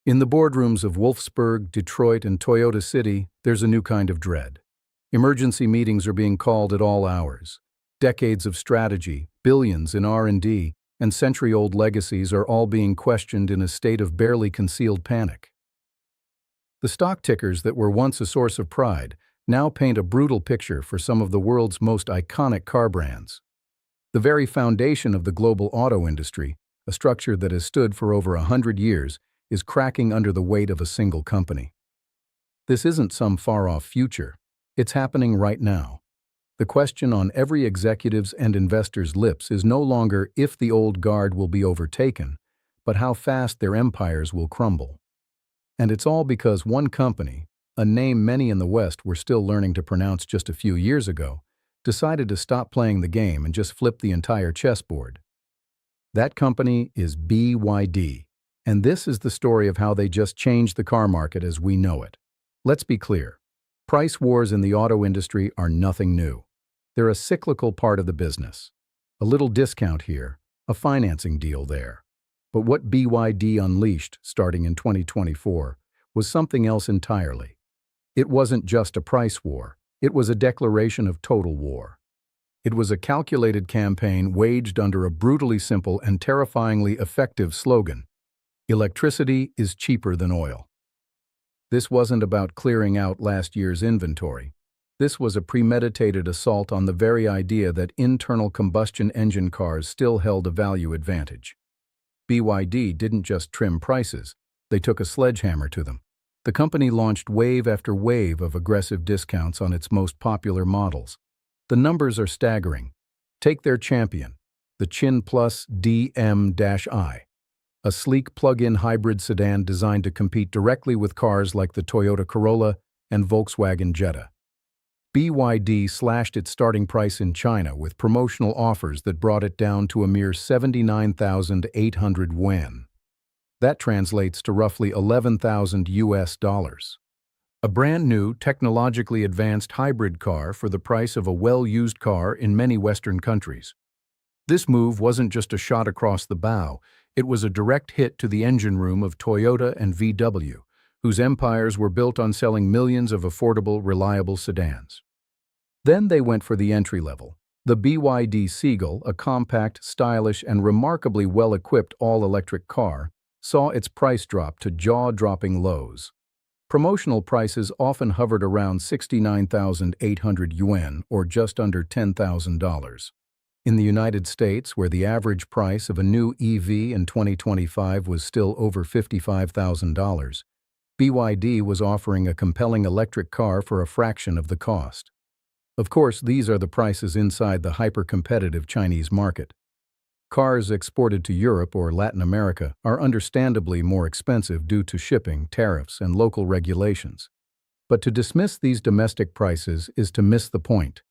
In the boardrooms of Wolfsburg, Detroit, and Toyota City, there's a new kind of dread. Emergency meetings are being called at all hours. Decades of strategy, billions in R&D, and century-old legacies are all being questioned in a state of barely concealed panic. The stock tickers that were once a source of pride now paint a brutal picture for some of the world's most iconic car brands. The very foundation of the global auto industry, a structure that has stood for over 100 years, is cracking under the weight of a single company. This isn't some far-off future. It's happening right now. The question on every executive's and investor's lips is no longer if the old guard will be overtaken, but how fast their empires will crumble. And it's all because one company, a name many in the West were still learning to pronounce just a few years ago, decided to stop playing the game and just flip the entire chessboard. That company is BYD, and this is the story of how they just changed the car market as we know it. Let's be clear. Price wars in the auto industry are nothing new. They're a cyclical part of the business. A little discount here, a financing deal there. But what BYD unleashed, starting in 2024, was something else entirely. It wasn't just a price war. It was a declaration of total war. It was a calculated campaign waged under a brutally simple and terrifyingly effective slogan: electricity is cheaper than oil. This wasn't about clearing out last year's inventory. This was a premeditated assault on the very idea that internal combustion engine cars still held a value advantage. BYD didn't just trim prices, they took a sledgehammer to them. The company launched wave after wave of aggressive discounts on its most popular models. The numbers are staggering. Take their champion, the Chin Plus DM-i, a sleek plug-in hybrid sedan designed to compete directly with cars like the Toyota Corolla and Volkswagen Jetta. BYD slashed its starting price in China with promotional offers that brought it down to a mere 79,800 yuan. That translates to roughly $11,000. A brand new, technologically advanced hybrid car for the price of a well-used car in many Western countries. This move wasn't just a shot across the bow, it was a direct hit to the engine room of Toyota and VW, whose empires were built on selling millions of affordable, reliable sedans. Then they went for the entry level. The BYD Seagull, a compact, stylish, and remarkably well-equipped all-electric car, saw its price drop to jaw-dropping lows. Promotional prices often hovered around 69,800 yuan, or just under $10,000. In the United States, where the average price of a new EV in 2025 was still over $55,000, BYD was offering a compelling electric car for a fraction of the cost. Of course, these are the prices inside the hyper-competitive Chinese market. Cars exported to Europe or Latin America are understandably more expensive due to shipping, tariffs, and local regulations. But to dismiss these domestic prices is to miss the point.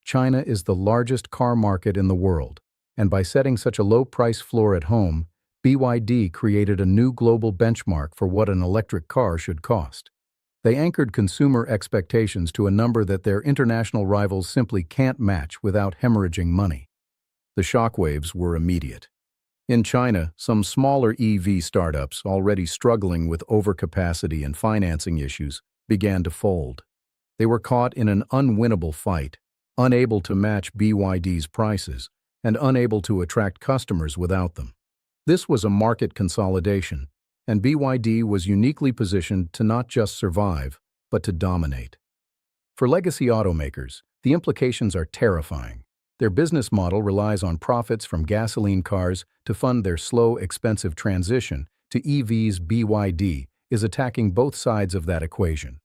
China is the largest car market in the world, and by setting such a low price floor at home, BYD created a new global benchmark for what an electric car should cost. They anchored consumer expectations to a number that their international rivals simply can't match without hemorrhaging money. The shockwaves were immediate. In China, some smaller EV startups, already struggling with overcapacity and financing issues, began to fold. They were caught in an unwinnable fight, unable to match BYD's prices, and unable to attract customers without them. This was a market consolidation, and BYD was uniquely positioned to not just survive, but to dominate. For legacy automakers, the implications are terrifying. Their business model relies on profits from gasoline cars to fund their slow, expensive transition to EVs. BYD is attacking both sides of that equation.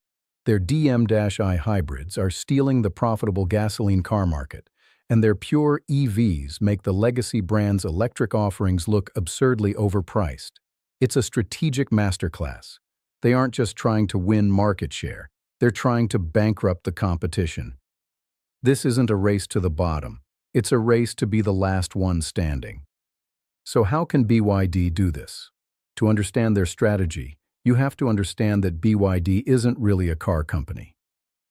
Their DM-i hybrids are stealing the profitable gasoline car market, and their pure EVs make the legacy brand's electric offerings look absurdly overpriced. It's a strategic masterclass. They aren't just trying to win market share, they're trying to bankrupt the competition. This isn't a race to the bottom. It's a race to be the last one standing. So how can BYD do this? To understand their strategy, you have to understand that BYD isn't really a car company.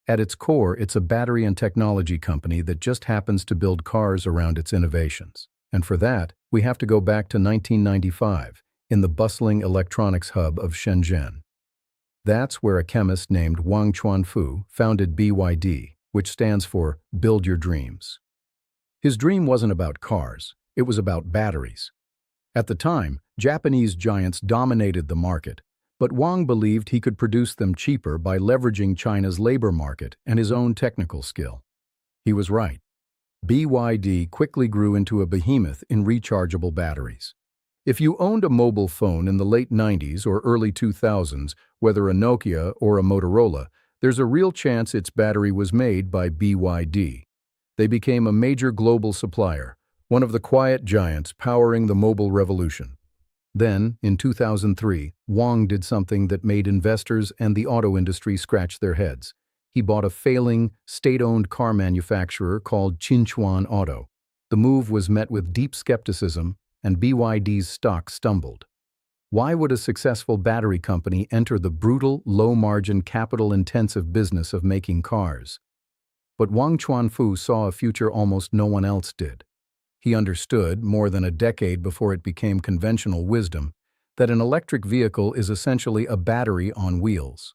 At its core, it's a battery and technology company that just happens to build cars around its innovations. And for that, we have to go back to 1995, in the bustling electronics hub of Shenzhen. That's where a chemist named Wang Chuanfu founded BYD, which stands for Build Your Dreams. His dream wasn't about cars, it was about batteries. At the time, Japanese giants dominated the market, but Wang believed he could produce them cheaper by leveraging China's labor market and his own technical skill. He was right. BYD quickly grew into a behemoth in rechargeable batteries. If you owned a mobile phone in the late 90s or early 2000s, whether a Nokia or a Motorola, there's a real chance its battery was made by BYD. They became a major global supplier, one of the quiet giants powering the mobile revolution. Then, in 2003, Wang did something that made investors and the auto industry scratch their heads. He bought a failing, state-owned car manufacturer called Qinchuan Auto. The move was met with deep skepticism, and BYD's stock stumbled. Why would a successful battery company enter the brutal, low-margin, capital-intensive business of making cars? But Wang Chuanfu saw a future almost no one else did. He understood, more than a decade before it became conventional wisdom, that an electric vehicle is essentially a battery on wheels.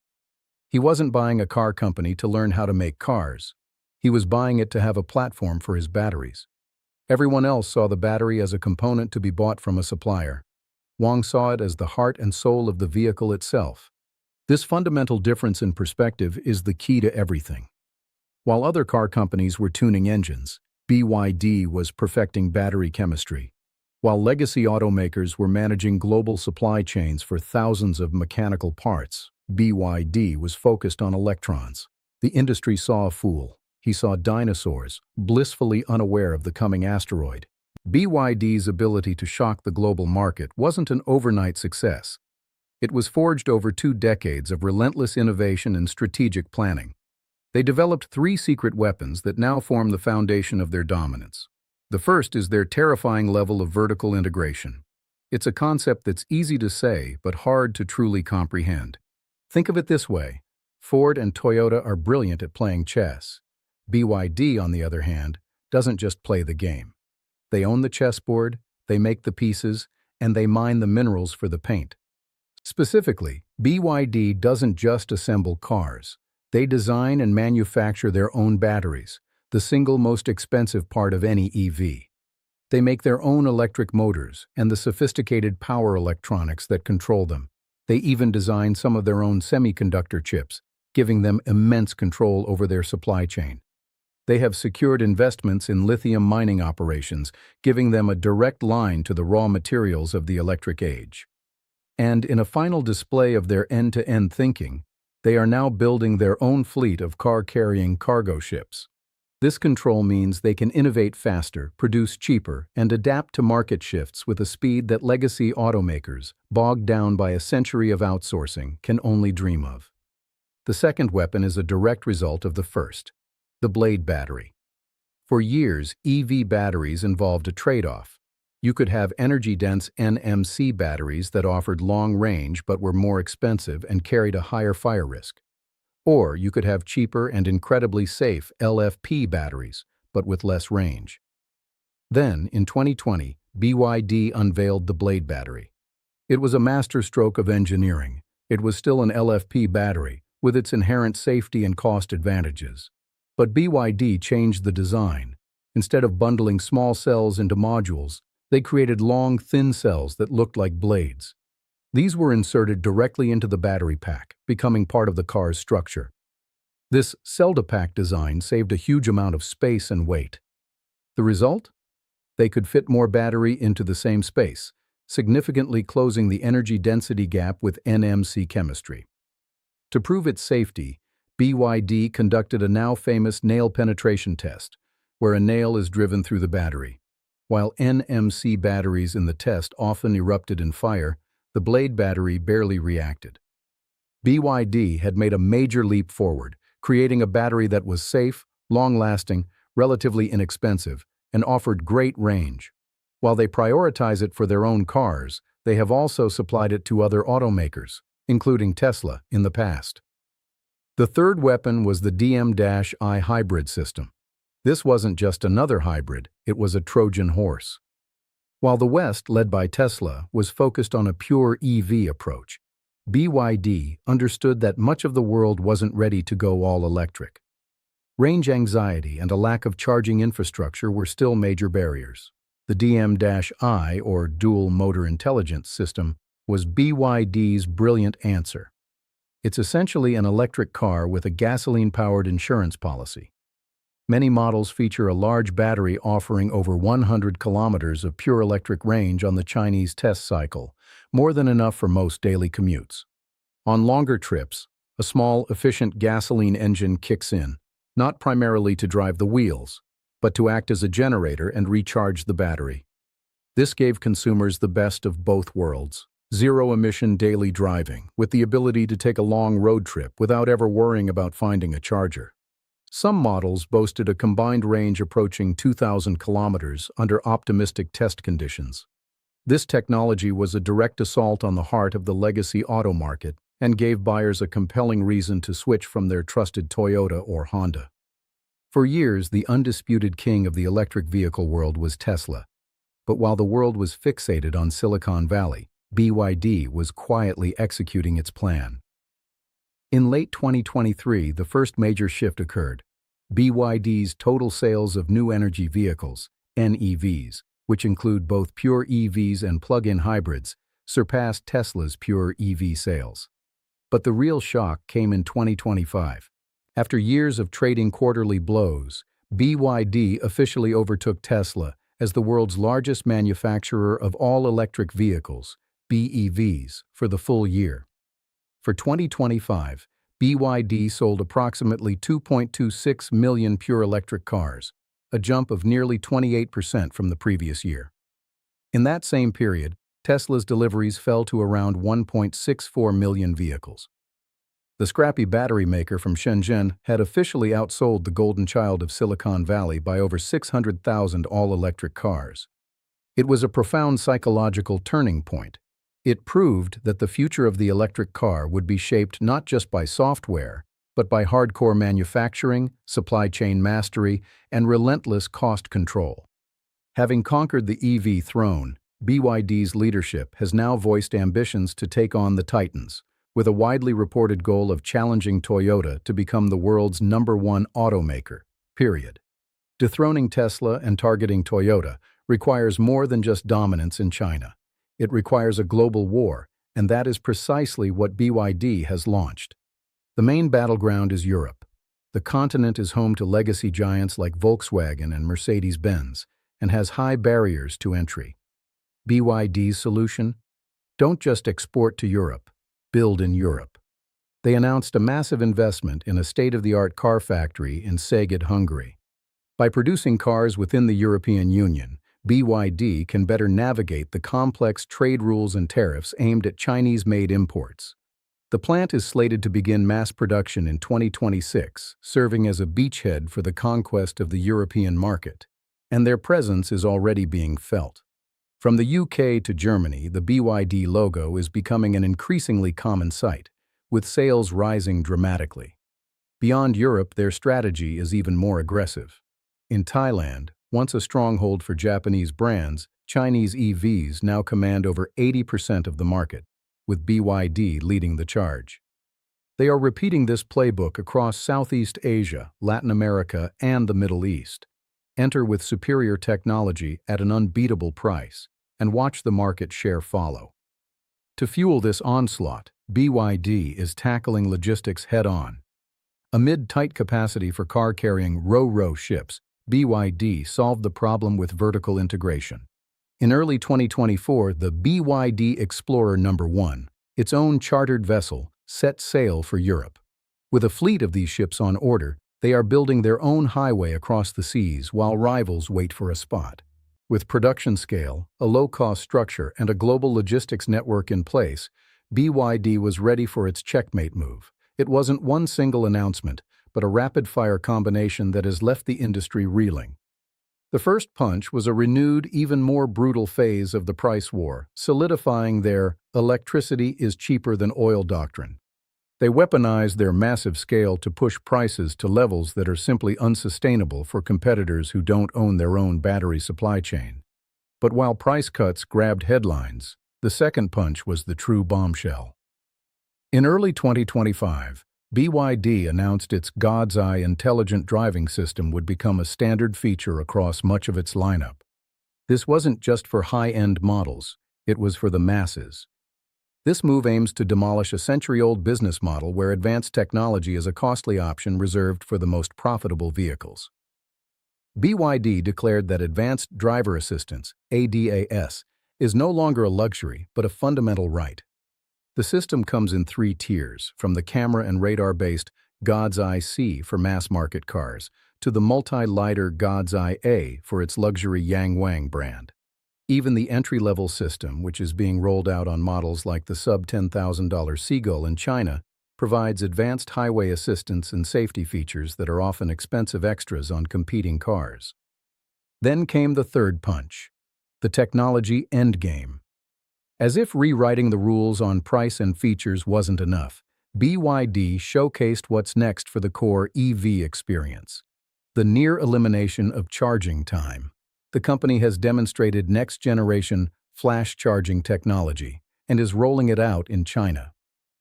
He wasn't buying a car company to learn how to make cars. He was buying it to have a platform for his batteries. Everyone else saw the battery as a component to be bought from a supplier. Wang saw it as the heart and soul of the vehicle itself. This fundamental difference in perspective is the key to everything. While other car companies were tuning engines, BYD was perfecting battery chemistry. While legacy automakers were managing global supply chains for thousands of mechanical parts, BYD was focused on electrons. The industry saw a fool. He saw dinosaurs, blissfully unaware of the coming asteroid. BYD's ability to shock the global market wasn't an overnight success. It was forged over 2 decades of relentless innovation and strategic planning. They developed 3 secret weapons that now form the foundation of their dominance. The first is their terrifying level of vertical integration. It's a concept that's easy to say but hard to truly comprehend. Think of it this way. Ford and Toyota are brilliant at playing chess. BYD, on the other hand, doesn't just play the game. They own the chessboard, they make the pieces, and they mine the minerals for the paint. Specifically, BYD doesn't just assemble cars. They design and manufacture their own batteries, the single most expensive part of any EV. They make their own electric motors and the sophisticated power electronics that control them. They even design some of their own semiconductor chips, giving them immense control over their supply chain. They have secured investments in lithium mining operations, giving them a direct line to the raw materials of the electric age. And in a final display of their end-to-end thinking, they are now building their own fleet of car-carrying cargo ships. This control means they can innovate faster, produce cheaper, and adapt to market shifts with a speed that legacy automakers, bogged down by a century of outsourcing, can only dream of. The second weapon is a direct result of the first, the blade battery. For years, EV batteries involved a trade-off. You could have energy-dense NMC batteries that offered long range but were more expensive and carried a higher fire risk. Or you could have cheaper and incredibly safe LFP batteries, but with less range. Then, in 2020, BYD unveiled the blade battery. It was a masterstroke of engineering. It was still an LFP battery, with its inherent safety and cost advantages. But BYD changed the design. Instead of bundling small cells into modules, they created long, thin cells that looked like blades. These were inserted directly into the battery pack, becoming part of the car's structure. This cell-to-pack design saved a huge amount of space and weight. The result? They could fit more battery into the same space, significantly closing the energy density gap with NMC chemistry. To prove its safety, BYD conducted a now famous nail penetration test, where a nail is driven through the battery. While NMC batteries in the test often erupted in fire, the blade battery barely reacted. BYD had made a major leap forward, creating a battery that was safe, long-lasting, relatively inexpensive, and offered great range. While they prioritize it for their own cars, they have also supplied it to other automakers, including Tesla, in the past. The third weapon was the DM-I hybrid system. This wasn't just another hybrid, it was a Trojan horse. While the West, led by Tesla, was focused on a pure EV approach, BYD understood that much of the world wasn't ready to go all electric. Range anxiety and a lack of charging infrastructure were still major barriers. The DM-I, or Dual Motor Intelligence System, was BYD's brilliant answer. It's essentially an electric car with a gasoline-powered insurance policy. Many models feature a large battery offering over 100 kilometers of pure electric range on the Chinese test cycle, more than enough for most daily commutes. On longer trips, a small, efficient gasoline engine kicks in, not primarily to drive the wheels, but to act as a generator and recharge the battery. This gave consumers the best of both worlds: zero-emission daily driving, with the ability to take a long road trip without ever worrying about finding a charger. Some models boasted a combined range approaching 2,000 kilometers under optimistic test conditions. This technology was a direct assault on the heart of the legacy auto market and gave buyers a compelling reason to switch from their trusted Toyota or Honda. For years, the undisputed king of the electric vehicle world was Tesla. But while the world was fixated on Silicon Valley, BYD was quietly executing its plan. In late 2023, the first major shift occurred. BYD's total sales of new energy vehicles, NEVs, which include both pure EVs and plug-in hybrids, surpassed Tesla's pure EV sales. But the real shock came in 2025. After years of trading quarterly blows, BYD officially overtook Tesla as the world's largest manufacturer of all-electric vehicles, BEVs, for the full year. For 2025, BYD sold approximately 2.26 million pure electric cars, a jump of nearly 28% from the previous year. In that same period, Tesla's deliveries fell to around 1.64 million vehicles. The scrappy battery maker from Shenzhen had officially outsold the golden child of Silicon Valley by over 600,000 all-electric cars. It was a profound psychological turning point. It proved that the future of the electric car would be shaped not just by software, but by hardcore manufacturing, supply chain mastery, and relentless cost control. Having conquered the EV throne, BYD's leadership has now voiced ambitions to take on the Titans, with a widely reported goal of challenging Toyota to become the world's #1 automaker, period. Dethroning Tesla and targeting Toyota requires more than just dominance in China. It requires a global war, and that is precisely what BYD has launched. The main battleground is Europe. The continent is home to legacy giants like Volkswagen and Mercedes-Benz, and has high barriers to entry. BYD's solution? Don't just export to Europe. Build in Europe. They announced a massive investment in a state-of-the-art car factory in Szeged, Hungary. By producing cars within the European Union, BYD can better navigate the complex trade rules and tariffs aimed at Chinese-made imports. The plant is slated to begin mass production in 2026, serving as a beachhead for the conquest of the European market, and their presence is already being felt. From the UK to Germany, the BYD logo is becoming an increasingly common sight, with sales rising dramatically. Beyond Europe, their strategy is even more aggressive. In Thailand, once a stronghold for Japanese brands, Chinese EVs now command over 80% of the market, with BYD leading the charge. They are repeating this playbook across Southeast Asia, Latin America, and the Middle East. Enter with superior technology at an unbeatable price, and watch the market share follow. To fuel this onslaught, BYD is tackling logistics head-on. Amid tight capacity for car-carrying ro-ro ships, BYD solved the problem with vertical integration. In early 2024, the BYD Explorer #1, its own chartered vessel, set sail for Europe. With a fleet of these ships on order, they are building their own highway across the seas while rivals wait for a spot. With production scale, a low-cost structure, and a global logistics network in place, BYD was ready for its checkmate move. It wasn't one single announcement, but a rapid-fire combination that has left the industry reeling. The first punch was a renewed, even more brutal phase of the price war, solidifying their "electricity is cheaper than oil" doctrine. They weaponized their massive scale to push prices to levels that are simply unsustainable for competitors who don't own their own battery supply chain. But while price cuts grabbed headlines, the second punch was the true bombshell. In early 2025, BYD announced its God's Eye intelligent driving system would become a standard feature across much of its lineup. This wasn't just for high-end models, it was for the masses. This move aims to demolish a century-old business model where advanced technology is a costly option reserved for the most profitable vehicles. BYD declared that advanced driver assistance, ADAS, is no longer a luxury but a fundamental right. The system comes in 3 tiers, from the camera and radar-based God's Eye C for mass-market cars to the multi-lidar God's Eye A for its luxury Yang Wang brand. Even the entry-level system, which is being rolled out on models like the sub-$10,000 Seagull in China, provides advanced highway assistance and safety features that are often expensive extras on competing cars. Then came the third punch, the technology endgame. As if rewriting the rules on price and features wasn't enough, BYD showcased what's next for the core EV experience: the near elimination of charging time. The company has demonstrated next-generation flash charging technology and is rolling it out in China.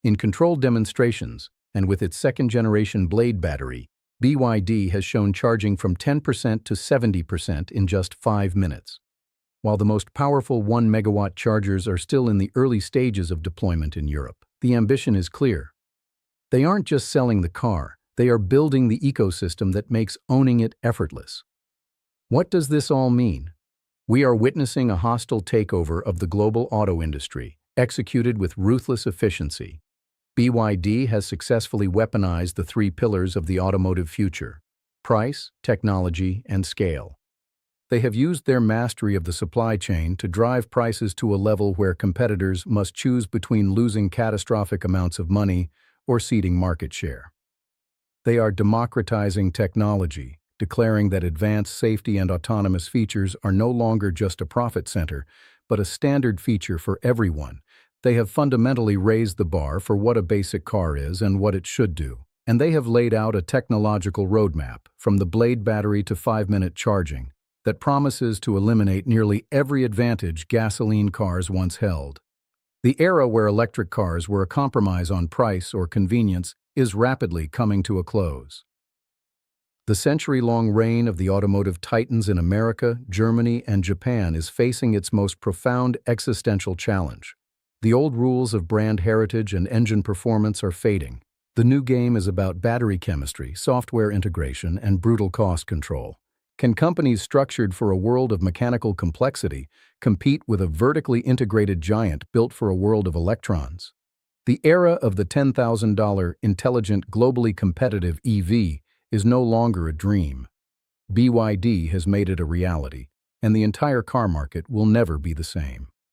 In controlled demonstrations, and with its second-generation blade battery, BYD has shown charging from 10% to 70% in just 5 minutes. While the most powerful 1-megawatt chargers are still in the early stages of deployment in Europe, the ambition is clear. They aren't just selling the car, they are building the ecosystem that makes owning it effortless. What does this all mean? We are witnessing a hostile takeover of the global auto industry, executed with ruthless efficiency. BYD has successfully weaponized the 3 pillars of the automotive future: price, technology, and scale. They have used their mastery of the supply chain to drive prices to a level where competitors must choose between losing catastrophic amounts of money or ceding market share. They are democratizing technology, declaring that advanced safety and autonomous features are no longer just a profit center, but a standard feature for everyone. They have fundamentally raised the bar for what a basic car is and what it should do. And they have laid out a technological roadmap, from the blade battery to 5-minute charging, that promises to eliminate nearly every advantage gasoline cars once held. The era where electric cars were a compromise on price or convenience is rapidly coming to a close. The century-long reign of the automotive titans in America, Germany, and Japan is facing its most profound existential challenge. The old rules of brand heritage and engine performance are fading. The new game is about battery chemistry, software integration, and brutal cost control. Can companies structured for a world of mechanical complexity compete with a vertically integrated giant built for a world of electrons? The era of the $10,000 intelligent, globally competitive EV is no longer a dream. BYD has made it a reality, and the entire car market will never be the same.